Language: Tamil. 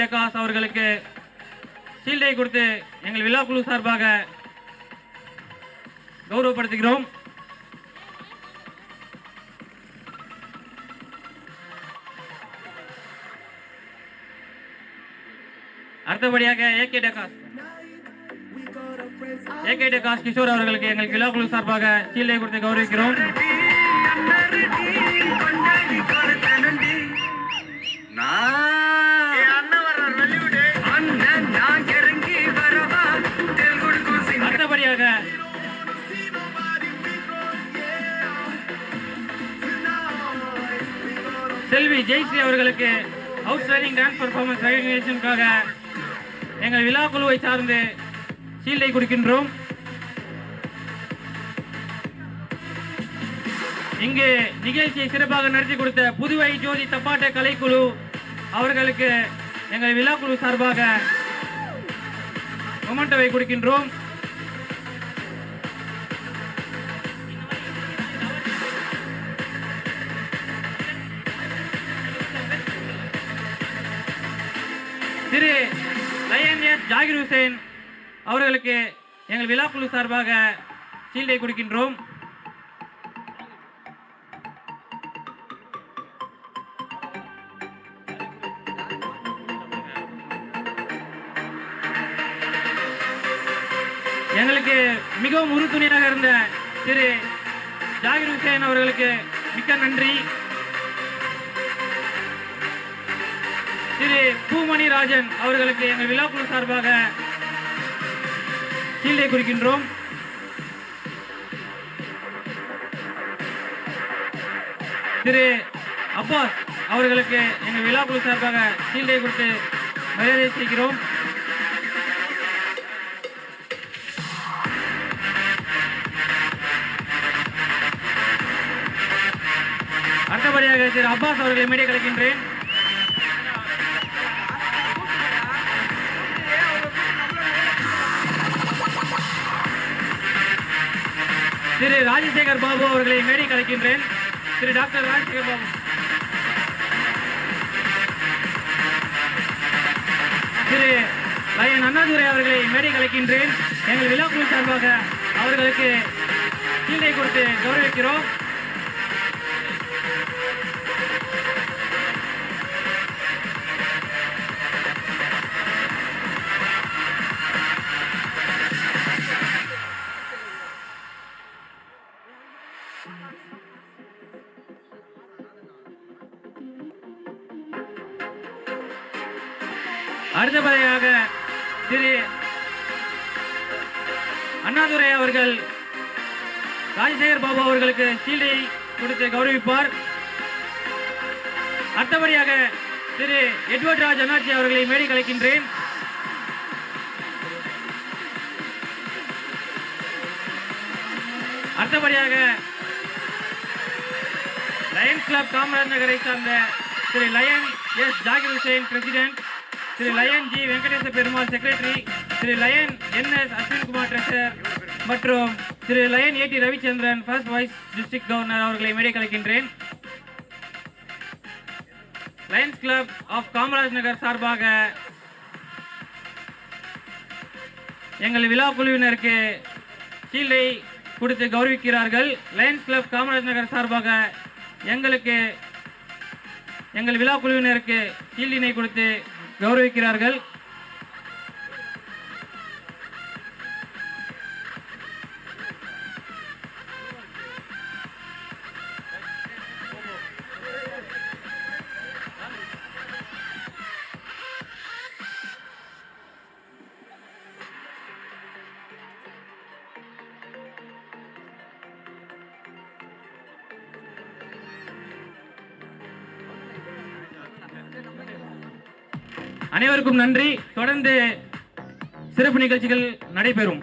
பிரகாஷ் அவர்களுக்கு ஷீல்டை கொடுத்து எங்கள் விழா குழு சார்பாக கௌரவப்படுத்துகிறோம். அடுத்தபடியாக ஏகே டெகாஸ் கிஷோர் அவர்களுக்கு எங்கள் விழா குழு சார்பாக ஷீல்டை கொடுத்து கௌரவிக்கிறோம். அடுத்தபடியாக செல்வி ஜெயஸ்ரீ அவர்களுக்கு அவுட்ஸ்டாண்டிங் டான்ஸ் பெர்ஃபார்மன்ஸ் ரெகக்னிஷனுக்காக எங்கள் விழா குழுவை சார்ந்து ஷீல்டை கொடுக்கின்றோம். இங்கு நிகழ்ச்சியை சிறப்பாக நடத்தி கொடுத்த புதுவை ஜோதி தப்பாட்ட கலைக்குழு அவர்களுக்கு எங்கள் விழா குழு சார்பாக மொமெண்டோவை கொடுக்கின்றோம். திரு லயன் எஸ் ஜாகிர் ஹுசேன் அவர்களுக்கு எங்கள் விழா குழு சார்பாக ஷீல்டை கொடுக்கின்றோம். எங்களுக்கு மிகவும் உறுதுணையாக இருந்த திரு ஜாகிர் ஹுசேன் அவர்களுக்கு மிக்க நன்றி. திரு பூமணி ராஜன் அவர்களுக்கு எங்கள் விழா குழு சார்பாக ஷீல்டை கொடுக்கின்றோம். திரு அப்பாஸ் அவர்களுக்கு எங்கள் விழா குழு சார்பாக ஷீல்டை கொடுத்து மரியாதை செய்கிறோம். அடுத்தபடியாக திரு அப்பாஸ் அவர்களை மேடை கலைக்கின்றேன். திரு ராஜசேகர் பாபு அவர்களை மேடை கலைக்கின்றேன். திரு டாக்டர் ராஜசேகர் பாபு. திரு லயன் அண்ணாதுரை அவர்களை மேடை கலைக்கின்றேன். எங்கள் விழா குழு சார்பாக அவர்களுக்கு ஷீல்டை கொடுத்து கௌரவிக்கிறோம். அடுத்தபடியாக திரு அண்ணாதுரை அவர்கள் ராஜசேகர் பாபு அவர்களுக்கு ஷீல்டை கொடுத்து கௌரவிப்பார். அடுத்தபடியாக திரு எட்வர்ட் ராஜ் அண்ணாச்சி அவர்களை மேடை கலைக்கின்றேன். அடுத்தபடியாக லயன்ஸ் கிளப் காமராஜ் நகரை சார்ந்த Thiru lion S Zakir Hussain president, Thiru lion G Venkatesa Perumal secretary, Thiru lion N S Ashwinkumar treasurer மற்றும் Thiru lion A D Ravichandran first vice district governor அவர்களை மேடை கலைக்கின்றேன். Lions club of Kamaraj Nagar சார்பாக எங்கள் விழா குழுவினருக்கு ஷீல்டை கொடுத்து கௌரவிக்கிறார்கள். லயன்ஸ் கிளப் காமராஜ் நகர் சார்பாக எங்கள் விழா குழுவினருக்கு ஷீல்டினை கொடுத்து கௌரவிக்கிறார்கள். அனைவருக்கும் நன்றி. தொடர்ந்து சிறப்பு நிகழ்ச்சிகள் நடைபெறும்.